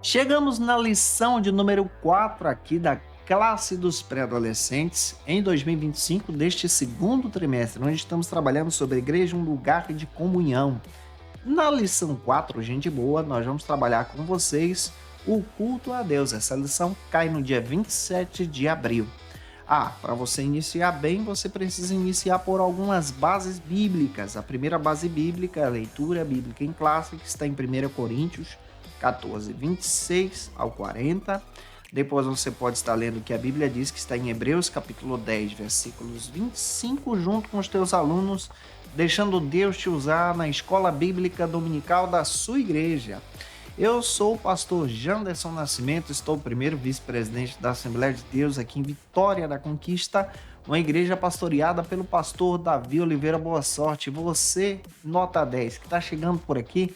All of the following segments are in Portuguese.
Chegamos na lição de número 4 aqui da classe dos pré-adolescentes em 2025, deste segundo trimestre, onde estamos trabalhando sobre a igreja, um lugar de comunhão. Na lição 4, gente boa, nós vamos trabalhar com vocês o culto a Deus. Essa lição cai no dia 27 de abril. Para você iniciar bem, você precisa iniciar por algumas bases bíblicas. A primeira base bíblica é a leitura bíblica em classe, que está em 1 Coríntios 14, 26 ao 40. Depois você pode estar lendo o que a Bíblia diz, que está em Hebreus capítulo 10, versículos 25, junto com os teus alunos, deixando Deus te usar na escola bíblica dominical da sua igreja. Eu sou o pastor Janderson Nascimento, estou o primeiro vice-presidente da Assembleia de Deus aqui em Vitória da Conquista, uma igreja pastoreada pelo pastor Davi Oliveira Boa Sorte. Você, nota 10, que está chegando por aqui,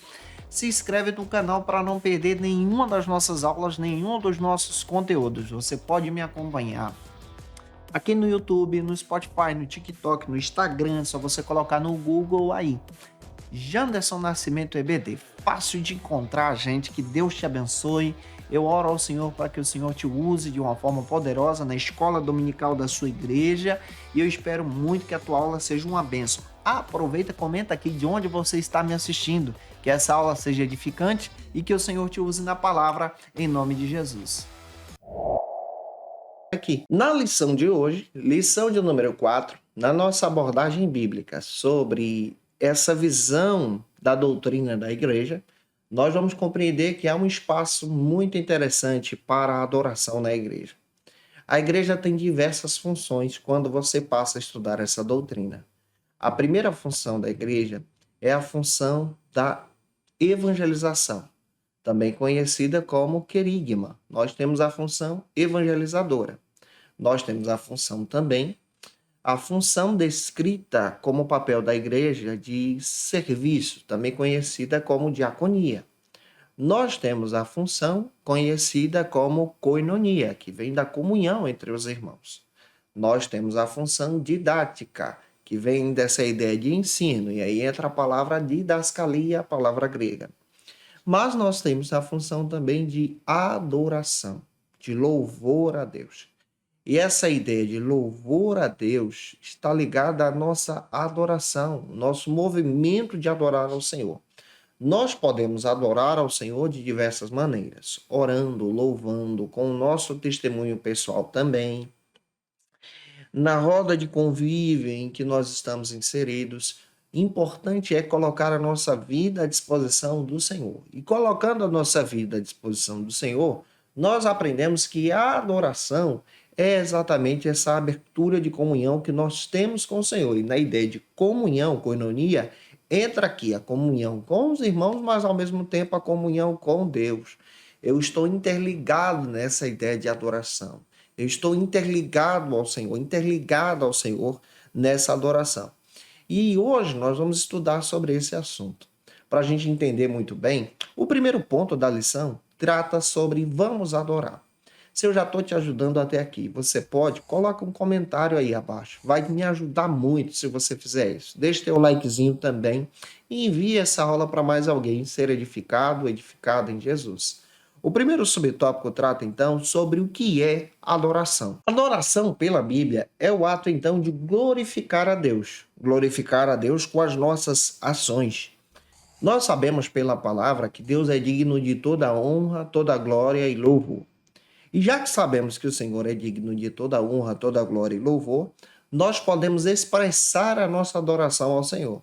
se inscreve no canal para não perder nenhuma das nossas aulas, nenhum dos nossos conteúdos. Você pode me acompanhar aqui no YouTube, no Spotify, no TikTok, no Instagram, é só você colocar no Google aí. Janderson Nascimento EBD, fácil de encontrar, gente, que Deus te abençoe. Eu oro ao Senhor para que o Senhor te use de uma forma poderosa na escola dominical da sua igreja e eu espero muito que a tua aula seja uma bênção. Aproveita, comenta aqui de onde você está me assistindo, que essa aula seja edificante e que o Senhor te use na palavra, em nome de Jesus. Aqui, na lição de hoje, lição de número 4, na nossa abordagem bíblica sobre essa visão da doutrina da igreja, nós vamos compreender que há um espaço muito interessante para a adoração na igreja. A igreja tem diversas funções quando você passa a estudar essa doutrina. A primeira função da igreja é a função da evangelização, também conhecida como querigma. Nós temos a função evangelizadora. Nós temos a função também a função descrita como papel da igreja de serviço, também conhecida como diaconia. Nós temos a função conhecida como koinonia, que vem da comunhão entre os irmãos. Nós temos a função didática, que vem dessa ideia de ensino, e aí entra a palavra didascalia, a palavra grega. Mas nós temos a função também de adoração, de louvor a Deus. E essa ideia de louvor a Deus está ligada à nossa adoração, nosso movimento de adorar ao Senhor. Nós podemos adorar ao Senhor de diversas maneiras, orando, louvando, com o nosso testemunho pessoal também, na roda de convívio em que nós estamos inseridos. Importante é colocar a nossa vida à disposição do Senhor. E colocando a nossa vida à disposição do Senhor, nós aprendemos que a adoração é exatamente essa abertura de comunhão que nós temos com o Senhor. E na ideia de comunhão, koinonia, entra aqui a comunhão com os irmãos, mas ao mesmo tempo a comunhão com Deus. Eu estou interligado nessa ideia de adoração. Eu estou interligado ao Senhor nessa adoração. E hoje nós vamos estudar sobre esse assunto. Para a gente entender muito bem, o primeiro ponto da lição trata sobre vamos adorar. Se eu já estou te ajudando até aqui, você pode, coloca um comentário aí abaixo. Vai me ajudar muito se você fizer isso. Deixa teu likezinho também e envie essa aula para mais alguém ser edificado em Jesus. O primeiro subtópico trata, então, sobre o que é adoração. Adoração, pela Bíblia, é o ato, então, de glorificar a Deus. Glorificar a Deus com as nossas ações. Nós sabemos pela palavra que Deus é digno de toda honra, toda glória e louvor. E já que sabemos que o Senhor é digno de toda honra, toda glória e louvor, nós podemos expressar a nossa adoração ao Senhor.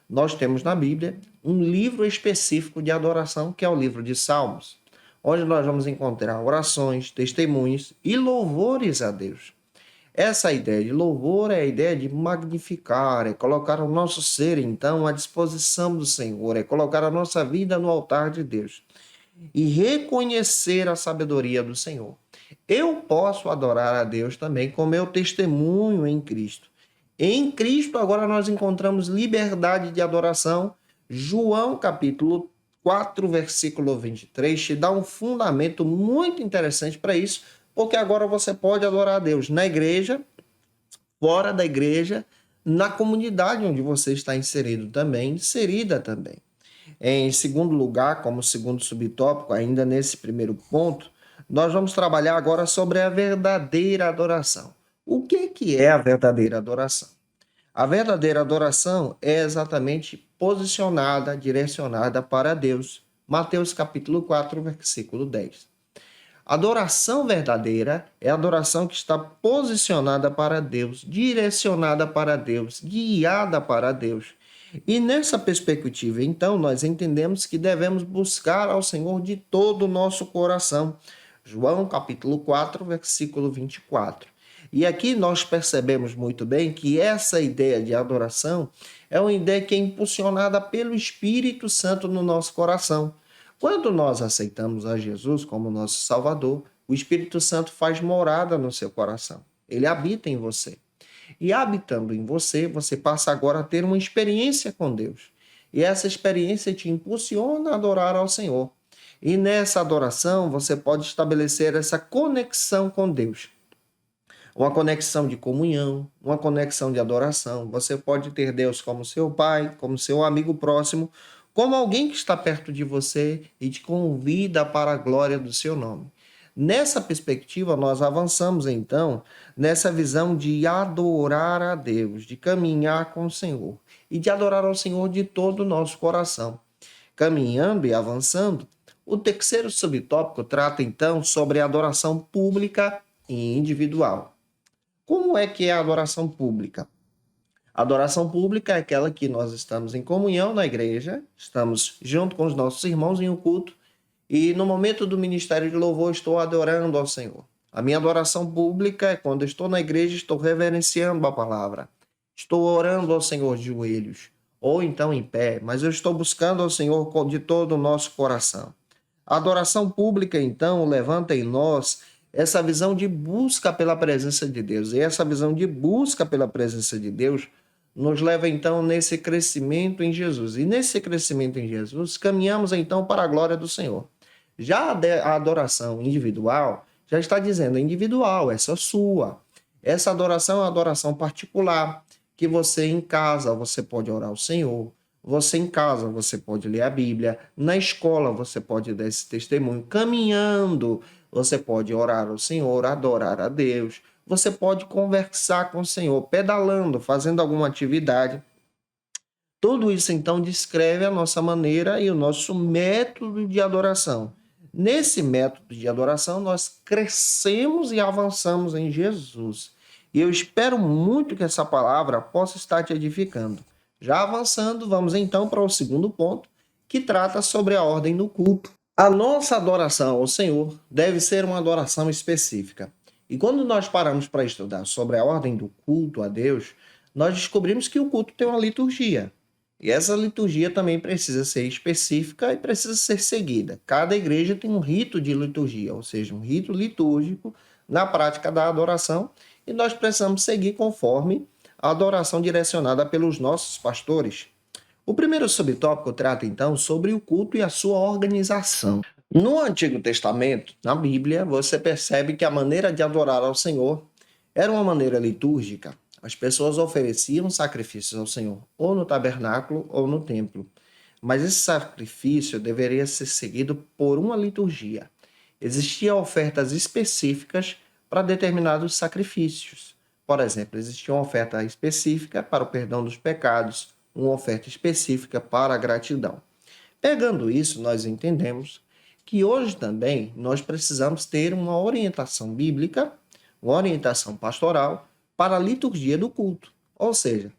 Nós temos na Bíblia um livro específico de adoração, que é o livro de Salmos, onde nós vamos encontrar orações, testemunhos e louvores a Deus. Essa ideia de louvor é a ideia de magnificar, é colocar o nosso ser, então, à disposição do Senhor, é colocar a nossa vida no altar de Deus e reconhecer a sabedoria do Senhor. Eu posso adorar a Deus também com meu testemunho em Cristo. Em Cristo, agora nós encontramos liberdade de adoração. João, capítulo 4, versículo 23, te dá um fundamento muito interessante para isso, porque agora você pode adorar a Deus na igreja, fora da igreja, na comunidade onde você está inserido também, inserida também. Em segundo lugar, como segundo subtópico, ainda nesse primeiro ponto, nós vamos trabalhar agora sobre a verdadeira adoração. O que é a verdadeira adoração? A verdadeira adoração é exatamente posicionada, direcionada para Deus. Mateus capítulo 4, versículo 10. Adoração verdadeira é a adoração que está posicionada para Deus, direcionada para Deus, guiada para Deus. E nessa perspectiva, então, nós entendemos que devemos buscar ao Senhor de todo o nosso coração. João capítulo 4, versículo 24. E aqui nós percebemos muito bem que essa ideia de adoração é uma ideia que é impulsionada pelo Espírito Santo no nosso coração. Quando nós aceitamos a Jesus como nosso Salvador, o Espírito Santo faz morada no seu coração. Ele habita em você. E habitando em você, você passa agora a ter uma experiência com Deus. E essa experiência te impulsiona a adorar ao Senhor. E nessa adoração, você pode estabelecer essa conexão com Deus. Uma conexão de comunhão, uma conexão de adoração. Você pode ter Deus como seu pai, como seu amigo próximo, como alguém que está perto de você e te convida para a glória do seu nome. Nessa perspectiva, nós avançamos então nessa visão de adorar a Deus, de caminhar com o Senhor e de adorar ao Senhor de todo o nosso coração. Caminhando e avançando, o terceiro subtópico trata então sobre a adoração pública e individual. Como é que é a adoração pública? A adoração pública é aquela que nós estamos em comunhão na igreja, estamos junto com os nossos irmãos em um culto, e no momento do ministério de louvor estou adorando ao Senhor. A minha adoração pública é quando estou na igreja, estou reverenciando a palavra. Estou orando ao Senhor de joelhos, ou então em pé, mas eu estou buscando ao Senhor de todo o nosso coração. A adoração pública, então, levanta em nós essa visão de busca pela presença de Deus. E essa visão de busca pela presença de Deus nos leva então nesse crescimento em Jesus. E nesse crescimento em Jesus, caminhamos então para a glória do Senhor. Já a adoração individual, já está dizendo individual, essa sua. Essa adoração é uma adoração particular, que você em casa, você pode orar ao Senhor. Você em casa, você pode ler a Bíblia. Na escola, você pode dar esse testemunho. Caminhando, você pode orar ao Senhor, adorar a Deus. Você pode conversar com o Senhor, pedalando, fazendo alguma atividade. Tudo isso, então, descreve a nossa maneira e o nosso método de adoração. Nesse método de adoração, nós crescemos e avançamos em Jesus. E eu espero muito que essa palavra possa estar te edificando. Já avançando, vamos então para o segundo ponto, que trata sobre a ordem do culto. A nossa adoração ao Senhor deve ser uma adoração específica. E quando nós paramos para estudar sobre a ordem do culto a Deus, nós descobrimos que o culto tem uma liturgia. E essa liturgia também precisa ser específica e precisa ser seguida. Cada igreja tem um rito de liturgia, ou seja, um rito litúrgico na prática da adoração, e nós precisamos seguir conforme a adoração direcionada pelos nossos pastores. O primeiro subtópico trata então sobre o culto e a sua organização. No Antigo Testamento, na Bíblia, você percebe que a maneira de adorar ao Senhor era uma maneira litúrgica. As pessoas ofereciam sacrifícios ao Senhor, ou no tabernáculo ou no templo. Mas esse sacrifício deveria ser seguido por uma liturgia. Existiam ofertas específicas para determinados sacrifícios. Por exemplo, existia uma oferta específica para o perdão dos pecados, uma oferta específica para a gratidão. Pegando isso, nós entendemos que hoje também nós precisamos ter uma orientação bíblica, uma orientação pastoral para a liturgia do culto. Ou seja,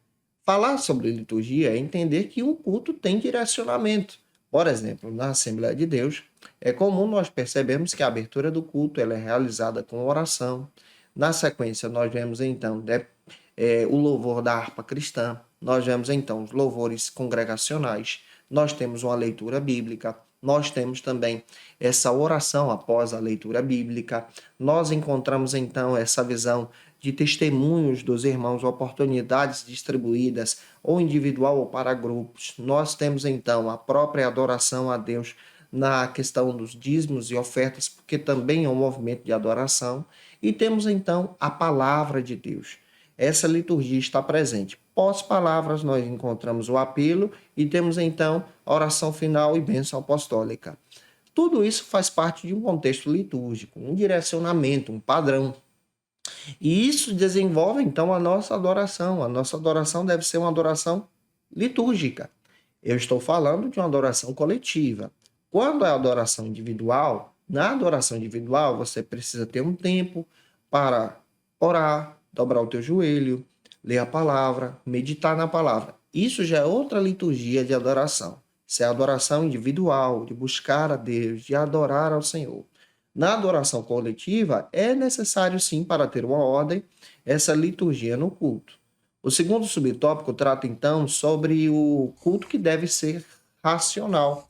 falar sobre liturgia é entender que um culto tem direcionamento. Por exemplo, na Assembleia de Deus, é comum nós percebermos que a abertura do culto ela é realizada com oração. Na sequência, nós vemos então o louvor da harpa cristã, nós vemos então os louvores congregacionais, nós temos uma leitura bíblica, nós temos também essa oração após a leitura bíblica, nós encontramos então essa visão de testemunhos dos irmãos, oportunidades distribuídas, ou individual ou para grupos. Nós temos então a própria adoração a Deus na questão dos dízimos e ofertas, porque também é um movimento de adoração, e temos então a palavra de Deus. Essa liturgia está presente. pós-palavras, nós encontramos o apelo e temos então a oração final e bênção apostólica. Tudo isso faz parte de um contexto litúrgico, um direcionamento, um padrão. E isso desenvolve então a nossa adoração. A nossa adoração deve ser uma adoração litúrgica. Eu estou falando de uma adoração coletiva. Quando é adoração individual, na adoração individual você precisa ter um tempo para orar, dobrar o teu joelho, ler a palavra, meditar na palavra. Isso já é outra liturgia de adoração. Isso é adoração individual, de buscar a Deus, de adorar ao Senhor. Na adoração coletiva, é necessário sim, para ter uma ordem, essa liturgia no culto. O segundo subtópico trata então sobre o culto que deve ser racional.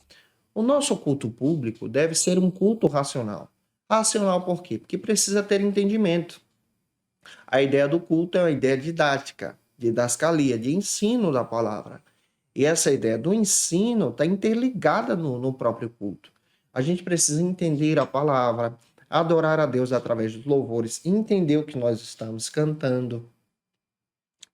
O nosso culto público deve ser um culto racional. Racional por quê? Porque precisa ter entendimento. A ideia do culto é uma ideia didática, didascalia, de ensino da palavra. E essa ideia do ensino está interligada no próprio culto. A gente precisa entender a palavra, adorar a Deus através dos louvores, entender o que nós estamos cantando.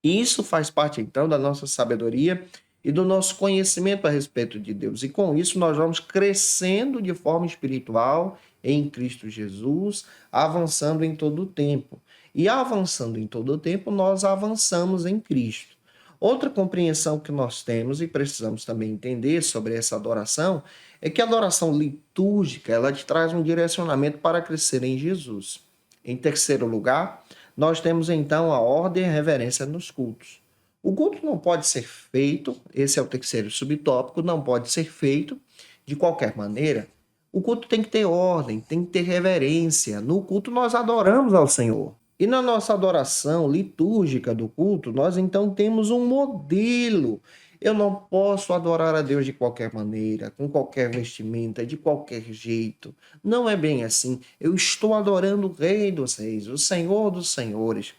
Isso faz parte, então, da nossa sabedoria e do nosso conhecimento a respeito de Deus. E com isso nós vamos crescendo de forma espiritual em Cristo Jesus, avançando em todo o tempo. E avançando em todo o tempo, nós avançamos em Cristo. Outra compreensão que nós temos e precisamos também entender sobre essa adoração é que a adoração litúrgica, ela te traz um direcionamento para crescer em Jesus. Em terceiro lugar, nós temos então a ordem e a reverência nos cultos. O culto não pode ser feito, esse é o terceiro subtópico, não pode ser feito de qualquer maneira. O culto tem que ter ordem, tem que ter reverência. No culto nós adoramos ao Senhor. E na nossa adoração litúrgica do culto, nós então temos um modelo. Eu não posso adorar a Deus de qualquer maneira, com qualquer vestimenta, de qualquer jeito. Não é bem assim. Eu estou adorando o Rei dos Reis, o Senhor dos Senhores.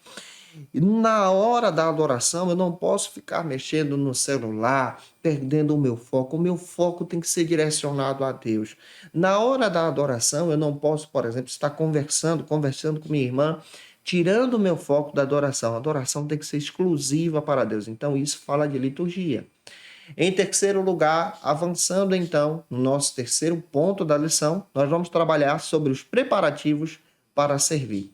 E na hora da adoração, eu não posso ficar mexendo no celular, perdendo o meu foco. O meu foco tem que ser direcionado a Deus. Na hora da adoração, eu não posso, por exemplo, estar conversando com minha irmã, tirando o meu foco da adoração. A adoração tem que ser exclusiva para Deus. Então, isso fala de liturgia. Em terceiro lugar, avançando então no nosso terceiro ponto da lição, nós vamos trabalhar sobre os preparativos para servir.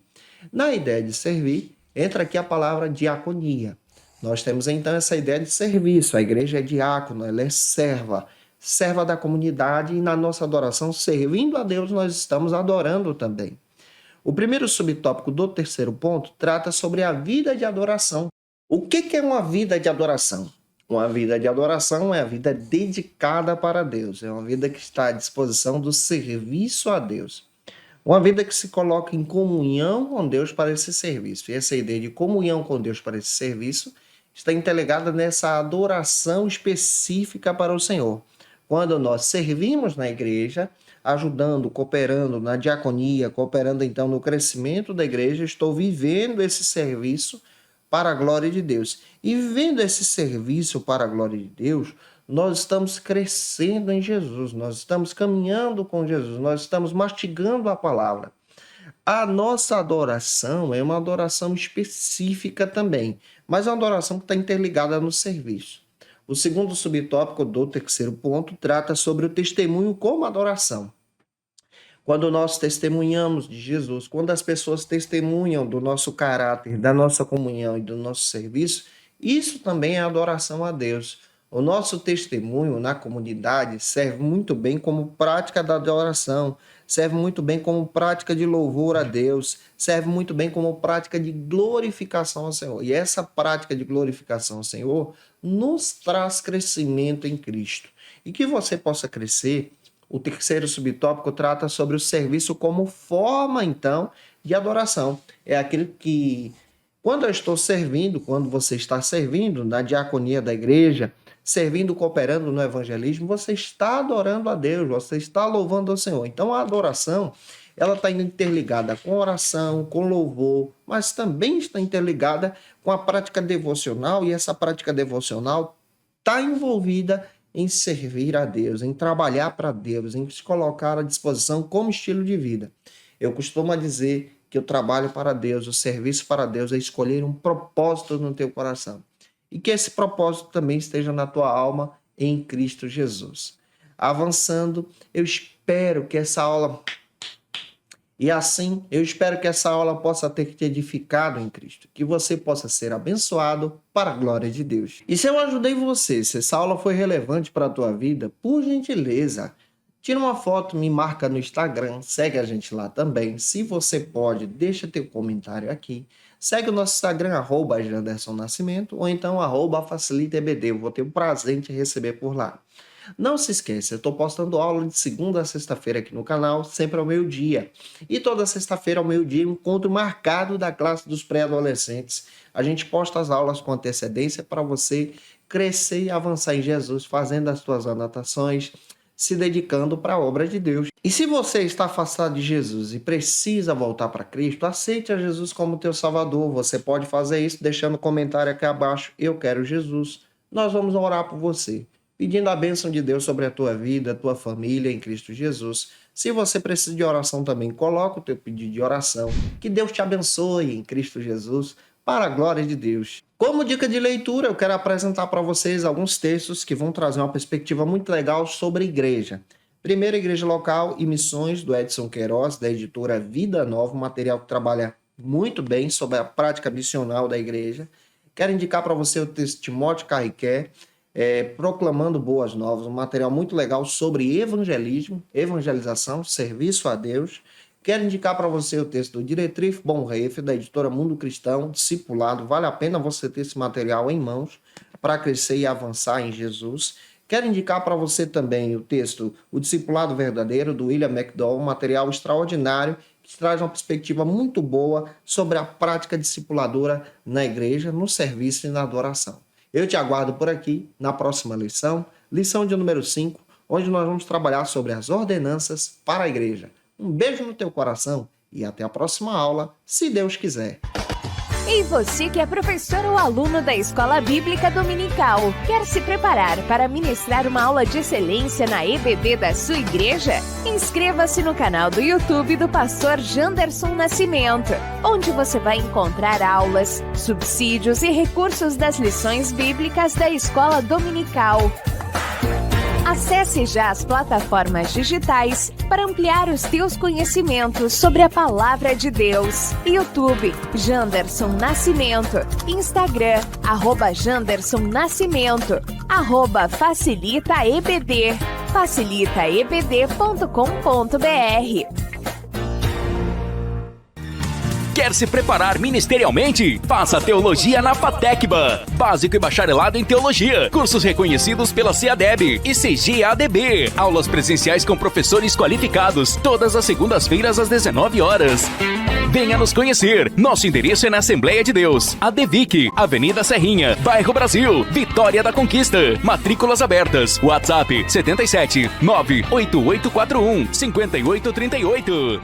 Na ideia de servir, entra aqui a palavra diaconia. Nós temos então essa ideia de serviço. A igreja é diácono, ela é serva da comunidade, e na nossa adoração, servindo a Deus, nós estamos adorando também. O primeiro subtópico do terceiro ponto trata sobre a vida de adoração. O que é uma vida de adoração? Uma vida de adoração é a vida dedicada para Deus, é uma vida que está à disposição do serviço a Deus. Uma vida que se coloca em comunhão com Deus para esse serviço. E essa ideia de comunhão com Deus para esse serviço está interligada nessa adoração específica para o Senhor. Quando nós servimos na igreja, ajudando, cooperando na diaconia, cooperando então no crescimento da igreja, estou vivendo esse serviço para a glória de Deus. E vivendo esse serviço para a glória de Deus, nós estamos crescendo em Jesus, nós estamos caminhando com Jesus, nós estamos mastigando a palavra. A nossa adoração é uma adoração específica também, mas é uma adoração que está interligada no serviço. O segundo subtópico do terceiro ponto trata sobre o testemunho como adoração. Quando nós testemunhamos de Jesus, quando as pessoas testemunham do nosso caráter, da nossa comunhão e do nosso serviço, isso também é adoração a Deus. O nosso testemunho na comunidade serve muito bem como prática da adoração, serve muito bem como prática de louvor a Deus, serve muito bem como prática de glorificação ao Senhor. E essa prática de glorificação ao Senhor nos traz crescimento em Cristo. E que você possa crescer. O terceiro subtópico trata sobre o serviço como forma, então, de adoração. É aquilo que, quando eu estou servindo, quando você está servindo na diaconia da igreja, servindo, cooperando no evangelismo, você está adorando a Deus, você está louvando ao Senhor. Então, a adoração, ela está interligada com oração, com louvor, mas também está interligada com a prática devocional, e essa prática devocional está envolvida em servir a Deus, em trabalhar para Deus, em se colocar à disposição como estilo de vida. Eu costumo dizer que o trabalho para Deus, o serviço para Deus é escolher um propósito no teu coração. e que esse propósito também esteja na tua alma em Cristo Jesus. Avançando, eu espero que essa aula possa ter te edificado em Cristo, que você possa ser abençoado para a glória de Deus. E se eu ajudei você, se essa aula foi relevante para a tua vida, por gentileza, tira uma foto, me marca no Instagram, segue a gente lá também. Se você pode, deixa teu comentário aqui. Segue o nosso Instagram, @JandersonNascimento, ou então @FacilitaEBD. Eu vou ter o prazer de te receber por lá. Não se esqueça, eu estou postando aula de segunda a sexta-feira aqui no canal, sempre ao meio-dia. E toda sexta-feira ao meio-dia, um encontro marcado da classe dos pré-adolescentes. A gente posta as aulas com antecedência para você crescer e avançar em Jesus, fazendo as suas anotações, se dedicando para a obra de Deus. E se você está afastado de Jesus e precisa voltar para Cristo, aceite a Jesus como teu Salvador. Você pode fazer isso deixando um comentário aqui abaixo, eu quero Jesus. Nós vamos orar por você, pedindo a bênção de Deus sobre a tua vida, a tua família em Cristo Jesus. Se você precisa de oração também, coloca o teu pedido de oração. Que Deus te abençoe em Cristo Jesus, para a glória de Deus. Como dica de leitura, eu quero apresentar para vocês alguns textos que vão trazer uma perspectiva muito legal sobre a igreja. Primeira Igreja Local e Missões, do Edson Queiroz, da editora Vida Nova, um material que trabalha muito bem sobre a prática missional da igreja. Quero indicar para você o texto de Timóteo Carriquer, Proclamando Boas Novas, um material muito legal sobre evangelismo, evangelização, serviço a Deus. Quero indicar para você o texto do Dietrich Bonhoeffer, da editora Mundo Cristão, Discipulado. Vale a pena você ter esse material em mãos para crescer e avançar em Jesus. Quero indicar para você também o texto O Discipulado Verdadeiro, do William McDowell, um material extraordinário que traz uma perspectiva muito boa sobre a prática discipuladora na igreja, no serviço e na adoração. Eu te aguardo por aqui na próxima lição de número 5, onde nós vamos trabalhar sobre as ordenanças para a igreja. Um beijo no teu coração e até a próxima aula, se Deus quiser. E você que é professor ou aluno da Escola Bíblica Dominical, quer se preparar para ministrar uma aula de excelência na EBD da sua igreja? Inscreva-se no canal do YouTube do pastor Janderson Nascimento, onde você vai encontrar aulas, subsídios e recursos das lições bíblicas da Escola Dominical. Acesse já as plataformas digitais para ampliar os teus conhecimentos sobre a Palavra de Deus. YouTube, Janderson Nascimento. Instagram, @Janderson Nascimento. @FacilitaEBD. facilitaebd.com.br. Quer se preparar ministerialmente? Faça Teologia na FATECBA. Básico e bacharelado em Teologia. Cursos reconhecidos pela CEADEB e CGADB. Aulas presenciais com professores qualificados. Todas as segundas-feiras às 19 horas. Venha nos conhecer. Nosso endereço é na Assembleia de Deus. ADVIC, Avenida Serrinha, Bairro Brasil, Vitória da Conquista. Matrículas abertas. WhatsApp 77 98841 5838.